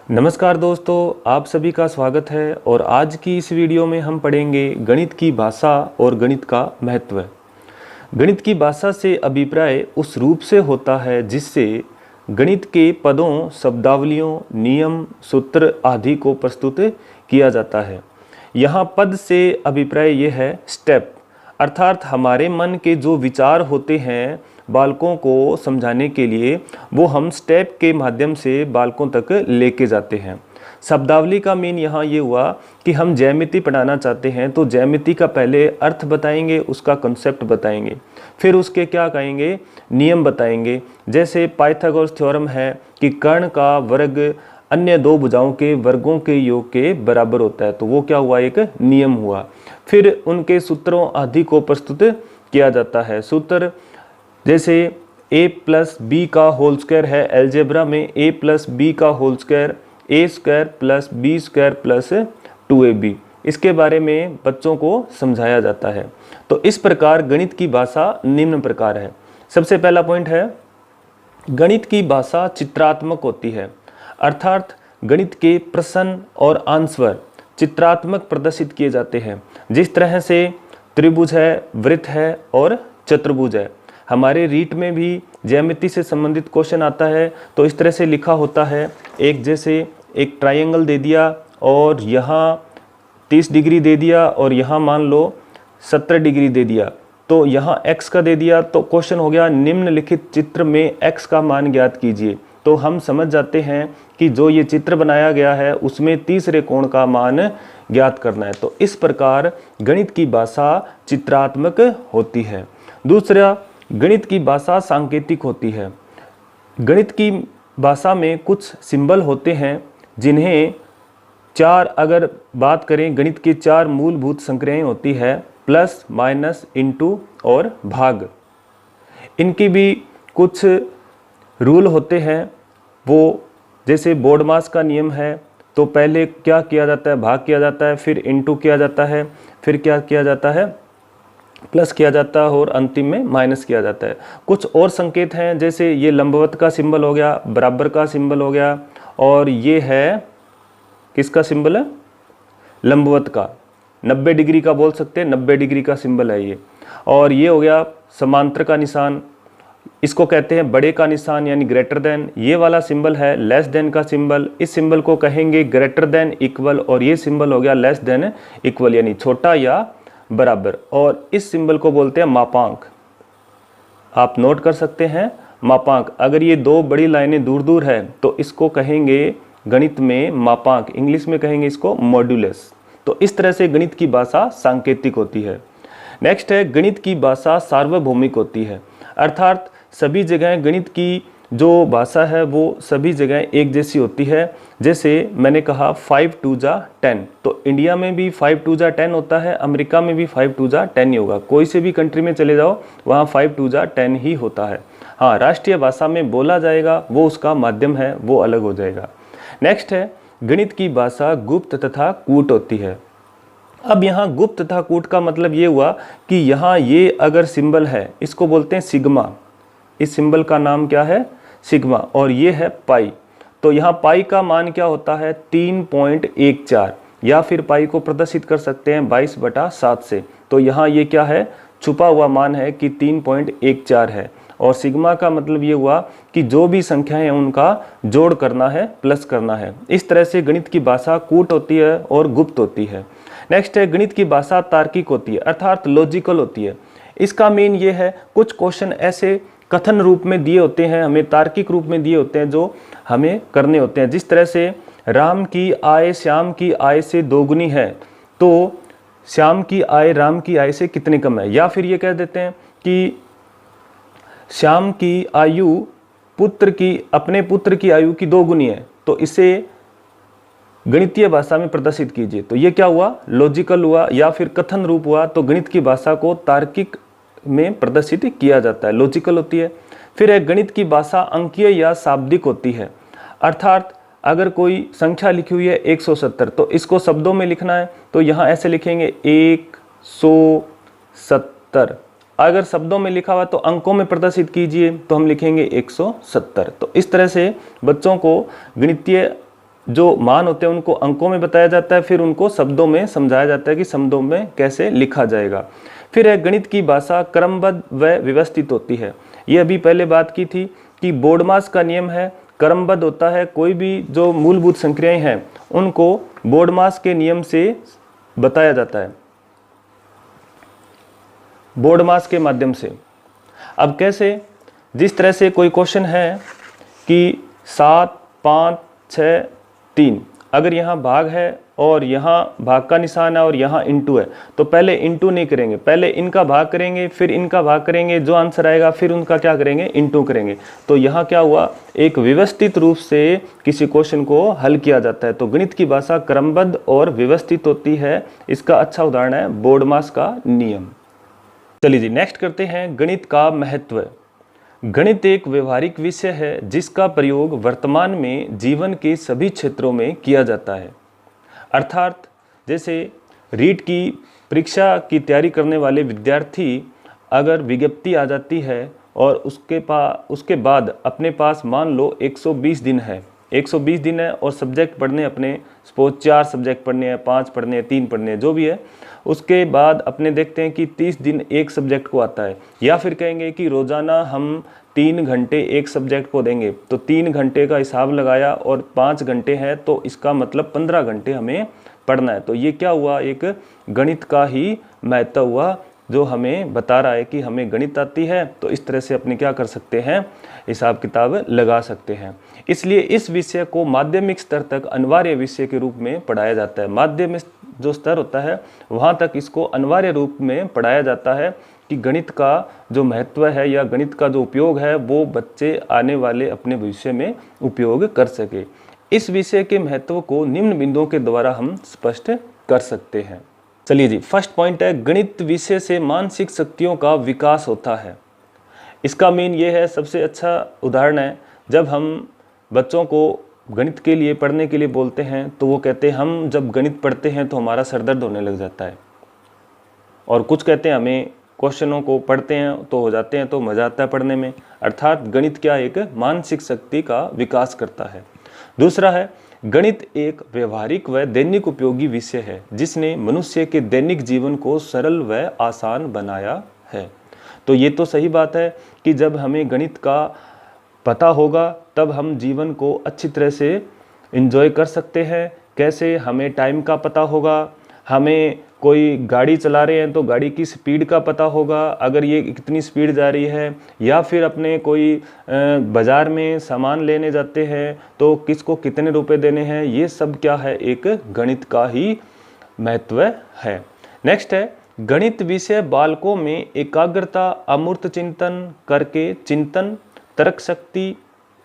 नमस्कार दोस्तों, आप सभी का स्वागत है। और आज की इस वीडियो में हम पढ़ेंगे गणित की भाषा और गणित का महत्व। गणित की भाषा से अभिप्राय उस रूप से होता है जिससे गणित के पदों, शब्दावलियों, नियम, सूत्र आदि को प्रस्तुत किया जाता है। यहाँ पद से अभिप्राय ये है स्टेप, अर्थात हमारे मन के जो विचार होते हैं बालकों को समझाने के लिए, वो हम स्टेप के माध्यम से बालकों तक लेके जाते हैं। शब्दावली का मीन यहाँ ये हुआ कि हम ज्यामिति पढ़ाना चाहते हैं तो ज्यामिति का पहले अर्थ बताएंगे, उसका कंसेप्ट बताएंगे, फिर उसके क्या कहेंगे, नियम बताएंगे। जैसे पाइथागोरस थ्योरम है कि कर्ण का वर्ग अन्य दो भुजाओं के वर्गों के योग के बराबर होता है, तो वो क्या हुआ, एक नियम हुआ। फिर उनके सूत्रों आदि को प्रस्तुत किया जाता है। सूत्र जैसे a प्लस बी का होल स्क्वायर है, एलजेब्रा में a प्लस बी का whole square A square plus B square plus 2ab, इसके बारे में बच्चों को समझाया जाता है। तो इस प्रकार गणित की भाषा निम्न प्रकार है। सबसे पहला पॉइंट है, गणित की भाषा चित्रात्मक होती है, अर्थात गणित के प्रश्न और आंसर चित्रात्मक प्रदर्शित किए जाते हैं। जिस तरह से त्रिभुज है, वृत्त है और चतुर्भुज है। हमारे रीट में भी ज्यामिति से संबंधित क्वेश्चन आता है तो इस तरह से लिखा होता है, एक जैसे एक ट्रायंगल दे दिया और यहाँ 30 डिग्री दे दिया और यहाँ मान लो 70 डिग्री दे दिया, तो यहाँ x का दे दिया, तो क्वेश्चन हो गया निम्नलिखित चित्र में x का मान ज्ञात कीजिए। तो हम समझ जाते हैं कि जो ये चित्र बनाया गया है उसमें तीसरे कोण का मान ज्ञात करना है। तो इस प्रकार गणित की भाषा चित्रात्मक होती है। दूसरा, गणित की भाषा सांकेतिक होती है। गणित की भाषा में कुछ सिंबल होते हैं जिन्हें चार, अगर बात करें गणित की चार मूलभूत संक्रियाएं होती है, प्लस, माइनस, इनटू और भाग। इनकी भी कुछ रूल होते हैं। वो जैसे बोर्डमास का नियम है तो पहले क्या किया जाता है, भाग किया जाता है, फिर इनटू किया जाता है, फिर क्या किया जाता है, प्लस किया जाता है और अंतिम में माइनस किया जाता है। कुछ और संकेत हैं, जैसे ये लंबवत का सिंबल हो गया, बराबर का सिंबल हो गया, और ये है किसका सिंबल है, लंबवत का, 90 डिग्री का बोल सकते हैं, 90 डिग्री का सिंबल है ये। और ये हो गया समांतर का निशान, इसको कहते हैं बड़े का निशान यानी ग्रेटर देन। ये वाला सिंबल है लेस देन का सिंबल, इस सिंबल को कहेंगे ग्रेटर देन इक्वल, और ये सिंबल हो गया लेस देन इक्वल यानी छोटा या बराबर। और इस सिंबल को बोलते हैं मापांक। आप नोट कर सकते हैं मापांक। अगर ये दो बड़ी लाइनें दूर दूर है तो इसको कहेंगे गणित में मापांक, इंग्लिश में कहेंगे इसको मॉड्यूलस। तो इस तरह से गणित की भाषा सांकेतिक होती है। नेक्स्ट है, गणित की भाषा सार्वभौमिक होती है, अर्थात सभी जगह गणित की जो भाषा है वो सभी जगह एक जैसी होती है। जैसे मैंने कहा 5 2 जा 10, तो इंडिया में भी 5 2 जा 10 होता है, अमेरिका में भी 5 2 जा 10 ही होगा। कोई से भी कंट्री में चले जाओ वहाँ 5 2 जा 10 ही होता है। हाँ, राष्ट्रीय भाषा में बोला जाएगा वो उसका माध्यम है, वो अलग हो जाएगा। नेक्स्ट है, गणित की भाषा गुप्त तथा कूट होती है। अब यहाँ गुप्त तथा कूट का मतलब ये हुआ कि यहाँ ये अगर सिंबल है इसको बोलते हैं सिग्मा, इस सिंबल का नाम क्या है, सिग्मा, और ये है पाई। तो यहाँ पाई का मान क्या होता है, 3.14, या फिर पाई को प्रदर्शित कर सकते हैं 22/7 से। तो यहाँ ये क्या है, छुपा हुआ मान है कि 3.14 है। और सिग्मा का मतलब ये हुआ कि जो भी संख्याएं हैं उनका जोड़ करना है, प्लस करना है। इस तरह से गणित की भाषा कूट होती है और गुप्त होती है। नेक्स्ट है, गणित की भाषा तार्किक होती है, अर्थात लॉजिकल होती है। इसका मीन ये है, कुछ क्वेश्चन ऐसे कथन रूप में दिए होते हैं, हमें तार्किक रूप में दिए होते हैं जो हमें करने होते हैं। जिस तरह से राम की आय श्याम की आय से दोगुनी है, तो श्याम की आय राम की आय से कितने कम है। या फिर ये कह देते हैं कि श्याम की आयु अपने पुत्र की आयु की दोगुनी है, तो इसे गणितीय भाषा में प्रदर्शित कीजिए। तो ये क्या हुआ, लॉजिकल हुआ या फिर कथन रूप हुआ। तो गणित की भाषा को तार्किक में प्रदर्शित किया जाता है, लॉजिकल होती है। फिर एक गणित की भाषा अंकीय या शाब्दिक होती है, अर्थात अगर कोई संख्या लिखी हुई है 170, तो इसको शब्दों में लिखना है तो यहाँ ऐसे लिखेंगे 170। अगर शब्दों में लिखा हुआ तो अंकों में प्रदर्शित कीजिए, तो हम लिखेंगे 170। तो इस तरह से बच्चों को गणितीय जो मान होते हैं उनको अंकों में बताया जाता है, फिर उनको शब्दों में समझाया जाता है कि शब्दों में कैसे लिखा जाएगा। फिर है गणित की भाषा क्रमबद्ध व व्यवस्थित होती है। ये अभी पहले बात की थी कि बोर्डमास का नियम है, क्रमबद्ध होता है। कोई भी जो मूलभूत संक्रियाएं हैं उनको बोर्डमास के नियम से बताया जाता है, बोर्डमास के माध्यम से। अब कैसे? जिस तरह से कोई क्वेश्चन है कि 7, 5, 6, 3, अगर यहाँ भाग है और यहाँ भाग का निशान है और यहाँ इंटू है, तो पहले इंटू नहीं करेंगे, पहले इनका भाग करेंगे, फिर इनका भाग करेंगे, जो आंसर आएगा फिर उनका क्या करेंगे, इंटू करेंगे। तो यहाँ क्या हुआ, एक व्यवस्थित रूप से किसी क्वेश्चन को हल किया जाता है। तो गणित की भाषा क्रमबद्ध और व्यवस्थित होती है। इसका अच्छा उदाहरण है बोर्डमास का नियम। चलिए जी, नेक्स्ट करते हैं गणित का महत्व। गणित एक व्यवहारिक विषय है जिसका प्रयोग वर्तमान में जीवन के सभी क्षेत्रों में किया जाता है। अर्थात जैसे रीट की परीक्षा की तैयारी करने वाले विद्यार्थी अगर विज्ञप्ति आ जाती है और उसके बाद अपने पास मान लो 120 दिन है, 120 दिन है और सब्जेक्ट पढ़ने अपने, सपोज 4 सब्जेक्ट पढ़ने हैं, 5 पढ़ने हैं, 3 पढ़ने हैं, जो भी है, उसके बाद अपने देखते हैं कि 30 दिन एक सब्जेक्ट को आता है। या फिर कहेंगे कि रोज़ाना हम 3 घंटे एक सब्जेक्ट को देंगे, तो 3 घंटे का हिसाब लगाया और 5 घंटे है, तो इसका मतलब 15 घंटे हमें पढ़ना है। तो ये क्या हुआ, एक गणित का ही महत्व हुआ जो हमें बता रहा है कि हमें गणित आती है, तो इस तरह से अपने क्या कर सकते हैं, हिसाब किताब लगा सकते हैं। इसलिए इस विषय को माध्यमिक स्तर तक अनिवार्य विषय के रूप में पढ़ाया जाता है। माध्यमिक जो स्तर होता है वहाँ तक इसको अनिवार्य रूप में पढ़ाया जाता है कि गणित का जो महत्व है या गणित का जो उपयोग है वो बच्चे आने वाले अपने भविष्य में उपयोग कर सके। इस विषय के महत्व को निम्न बिंदुओं के द्वारा हम स्पष्ट कर सकते हैं। चलिए जी, फर्स्ट पॉइंट है गणित विषय से मानसिक शक्तियों का विकास होता है। इसका मीन ये है, सबसे अच्छा उदाहरण है जब हम बच्चों को गणित के लिए पढ़ने के लिए बोलते हैं तो वो कहते हैं हम जब गणित पढ़ते हैं तो हमारा सर दर्द होने लग जाता है, और कुछ कहते हैं हमें क्वेश्चनों को पढ़ते हैं तो हो जाते हैं तो मज़ा आता है पढ़ने में। अर्थात गणित क्या, एक मानसिक शक्ति का विकास करता है। दूसरा है गणित एक व्यवहारिक व दैनिक उपयोगी विषय है जिसने मनुष्य के दैनिक जीवन को सरल व आसान बनाया है। तो ये तो सही बात है कि जब हमें गणित का पता होगा तब हम जीवन को अच्छी तरह से एंजॉय कर सकते हैं। कैसे? हमें टाइम का पता होगा, हमें कोई गाड़ी चला रहे हैं तो गाड़ी की स्पीड का पता होगा, अगर ये कितनी स्पीड जा रही है, या फिर अपने कोई बाज़ार में सामान लेने जाते हैं तो किसको कितने रुपए देने हैं, ये सब क्या है, एक गणित का ही महत्व है। नेक्स्ट है गणित विषय बालकों में एकाग्रता, अमूर्त चिंतन करके चिंतन, तर्क शक्ति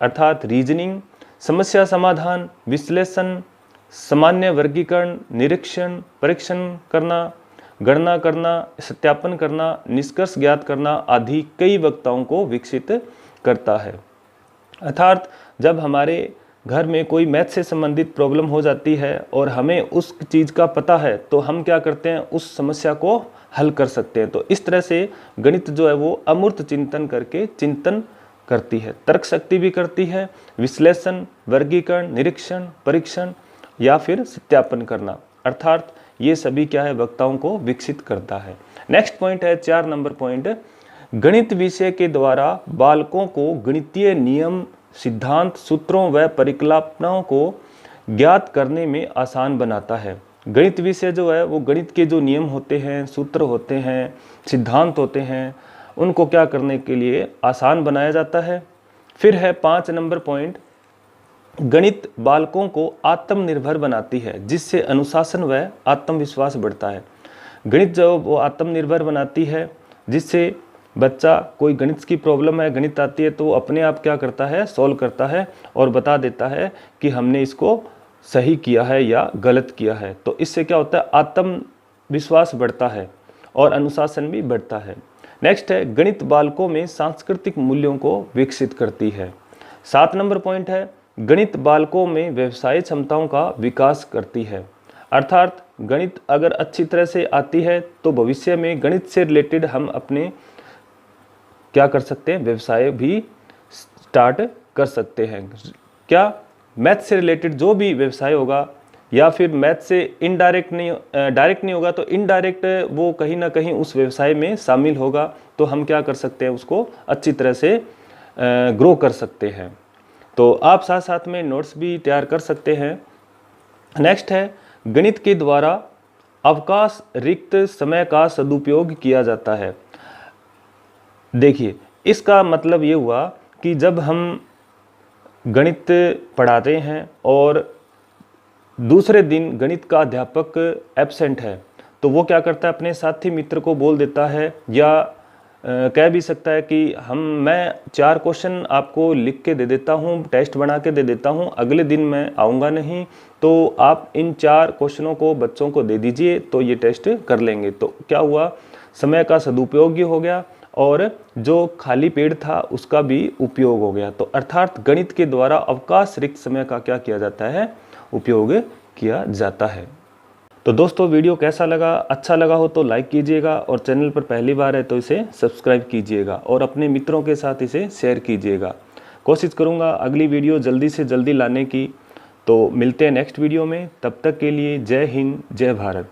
अर्थात रीजनिंग, समस्या समाधान, विश्लेषण, सामान्य वर्गीकरण, निरीक्षण, परीक्षण करना, गणना करना, सत्यापन करना, निष्कर्ष ज्ञात करना आदि कई वक्ताओं को विकसित करता है। अर्थात जब हमारे घर में कोई मैथ से संबंधित प्रॉब्लम हो जाती है और हमें उस चीज़ का पता है तो हम क्या करते हैं, उस समस्या को हल कर सकते हैं। तो इस तरह से गणित जो है वो अमूर्त चिंतन करके चिंतन करती है, तर्क शक्ति भी करती है, विश्लेषण, वर्गीकरण, निरीक्षण, परीक्षण या फिर सत्यापन करना, अर्थात ये सभी क्या है, वक्ताओं को विकसित करता है। नेक्स्ट पॉइंट है 4 नंबर पॉइंट, गणित विषय के द्वारा बालकों को गणितीय नियम, सिद्धांत, सूत्रों व परिकल्पनाओं को ज्ञात करने में आसान बनाता है। गणित विषय जो है वो गणित के जो नियम होते हैं, सूत्र होते हैं, सिद्धांत होते हैं, उनको क्या करने के लिए आसान बनाया जाता है। फिर है 5 नंबर पॉइंट, गणित बालकों को आत्मनिर्भर बनाती है जिससे अनुशासन व आत्मविश्वास बढ़ता है। गणित जो वो आत्मनिर्भर बनाती है जिससे बच्चा, कोई गणित की प्रॉब्लम है, गणित आती है तो वो अपने आप क्या करता है, सॉल्व करता है और बता देता है कि हमने इसको सही किया है या गलत किया है। तो इससे क्या होता है, आत्मविश्वास बढ़ता है और अनुशासन भी बढ़ता है। नेक्स्ट है गणित बालकों में सांस्कृतिक मूल्यों को विकसित करती है। 7 नंबर पॉइंट है गणित बालकों में व्यवसायिक क्षमताओं का विकास करती है। अर्थात गणित अगर अच्छी तरह से आती है तो भविष्य में गणित से रिलेटेड हम अपने क्या कर सकते हैं, व्यवसाय भी स्टार्ट कर सकते हैं। क्या मैथ से रिलेटेड जो भी व्यवसाय होगा, या फिर मैथ से डायरेक्ट नहीं होगा तो इनडायरेक्ट वो कहीं ना कहीं उस व्यवसाय में शामिल होगा, तो हम क्या कर सकते हैं, उसको अच्छी तरह से ग्रो कर सकते हैं। तो आप साथ साथ में नोट्स भी तैयार कर सकते हैं। नेक्स्ट है, गणित के द्वारा अवकाश रिक्त समय का सदुपयोग किया जाता है। देखिए, इसका मतलब ये हुआ कि जब हम गणित पढ़ाते हैं और दूसरे दिन गणित का अध्यापक एब्सेंट है, तो वो क्या करता है, अपने साथी मित्र को बोल देता है, या कह भी सकता है कि मैं 4 क्वेश्चन आपको लिख के दे देता हूँ, टेस्ट बना के दे देता हूँ, अगले दिन मैं आऊँगा नहीं, तो आप इन 4 क्वेश्चनों को बच्चों को दे दीजिए, तो ये टेस्ट कर लेंगे। तो क्या हुआ, समय का सदुपयोग भी हो गया और जो खाली पेड़ था उसका भी उपयोग हो गया। तो अर्थात गणित के द्वारा अवकाश रिक्त समय का क्या किया जाता है, उपयोग किया जाता है। तो दोस्तों, वीडियो कैसा लगा? अच्छा लगा हो तो लाइक कीजिएगा, और चैनल पर पहली बार है तो इसे सब्सक्राइब कीजिएगा और अपने मित्रों के साथ इसे शेयर कीजिएगा। कोशिश करूँगा अगली वीडियो जल्दी से जल्दी लाने की। तो मिलते हैं नेक्स्ट वीडियो में, तब तक के लिए जय हिंद, जय भारत।